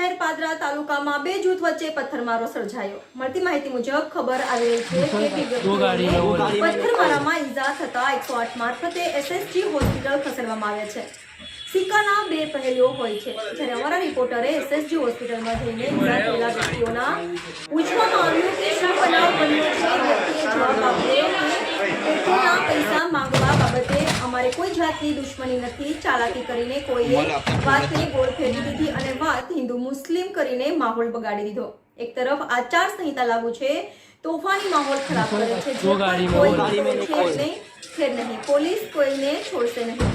શહેર પાદરા તાલુકામાં બે જૂથ વચ્ચે પથ્થરમારો સર્જાયો। મળતી માહિતી મુજબ ખબર આવી રહી છે કે પથ્થરમારામાં ઈજા થતા 108 મારફતે એસએસજી હોસ્પિટલ ખસેડવામાં આવ્યા છે। સિક્કાના બે પહેલુઓ હોય છે। જ્યારે અમારા રિપોર્ટરે એસએસજી હોસ્પિટલમાં જઈને ઈજા થયેલા વ્યક્તિઓના પૂછવામાં આવ્યું કે શું બનાવ બન્યો છે। વ્યક્તિએ જવાબ આપ્યો કે પેટ્રોલના પૈસા માંગવા બાબતે અમારે કોઈ જાતની દુશ્મની નથી। ચાલાકી કરીને કોઈએ વાતને ગોળ ફેરવી દીધી અને વાત હિન્દુ મુસ્લિમ કરીને માહોલ બગાડી દીધો। એક તરફ આચાર સંહિતા લાગુ છે, તોફાની માહોલ ખરાબ કરે છે, ખેર નહીં, પોલીસ કોઈને છોડશે નહીં।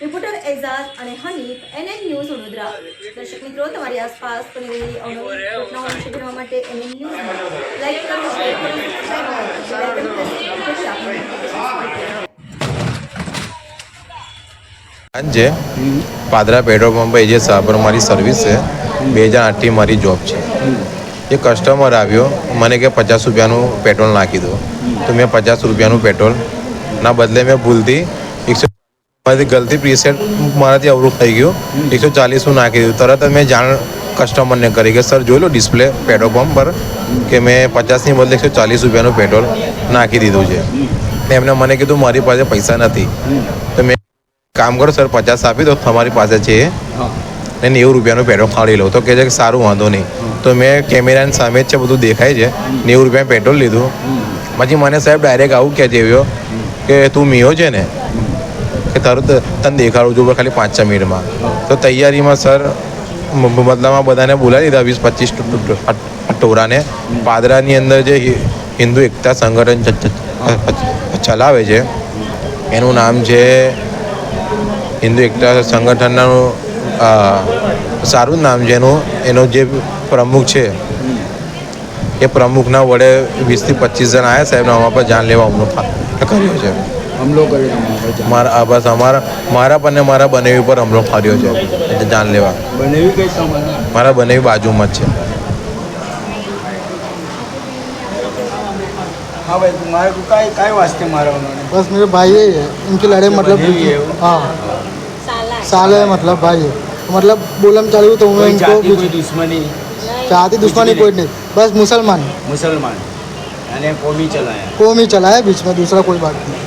રિપોર્ટર એઝાઝ અને હનીફ, NN ન્યૂઝ વડોદરા। દર્શક મિત્રો, તમારી આસપાસ બની રહેલી અવનવી ઘટનાઓ વિશે જાણવા માટે NN ન્યૂઝને લાઈક કરો, શેર કરો, સબસ્ક્રાઇબ કરો, બેલ આઇકન પ્રેસ કરો। જે પાદરા પેટ્રોલ પંપ એ જે સાબરમારી સર્વિસ છે 2008થી મારી જોબ છે। એ કસ્ટમર આવ્યો, મને કે 50 રૂપિયાનું પેટ્રોલ નાખી દો, તો મેં 50 રૂપિયાનું પેટ્રોલના બદલે મેં ભૂલથી 140 ગલતી પ્રીસેટ મારાથી અવરું થઈ ગયું, 140નું નાખી દીધું। તરત જ મેં જાણ કસ્ટમરને કરી કે સર જોઈ લો ડિસ્પ્લે પેટ્રોલ પંપ પર કે મેં 50ની બદલે 140 રૂપિયાનું પેટ્રોલ નાખી દીધું છે। એમને મને કીધું મારી પાસે પૈસા નથી, તો મેં કામ કરો સર 50 આપી દો, તમારી પાસે છે ને 90 રૂપિયાનું પેટ્રોલ ખાલી લો। તો કહે છે કે સારું, વાંધો નહીં। તો મેં કેમેરાની સામે જ છે, બધું દેખાય છે, 90 રૂપિયા પેટ્રોલ લીધું। પછી મને સાહેબ ડાયરેક્ટ આવું કહે જેવ્યો કે તું મિયો છે ને, કે તારું તને દેખાડું છું ખાલી 5-6 મિનિટમાં। તો તૈયારીમાં સર મતલબમાં બધાને બોલાવી દીધા, 20-25 ટોરાને। પાદરાની અંદર જે હિન્દુ એકતા સંગઠન ચલાવે છે, એનું નામ છે હિન્દુ એકતા સંગઠનનું સારું નામ છે એનો જે પ્રમુખ છે એ પ્રમુખના વડે 20-25 જણ આવ્યા સાહેબને અમારા પર જાન લેવા હમલો કર્યો છે। મારા પર ને મારા બનેવી પર હમલો કર્યો છે, જાન લેવા। મારા બનેવી બાજુમાં જ છે। हाँ भाई, तुम्हारे को काय वास्ते मारा उन्होंने? बस मेरे भाई है, इनकी लड़ाई मतलब हाँ साल है, मतलब भाई है, मतलब बोलम चालू तो मैं इनको कोई दुश्मनी चाहती दुश्मनी कोई नहीं, बस मुसलमान मुसलमान यानी कौमी चलाया कौम ही चला है बीच में, दूसरा कोई बात नहीं।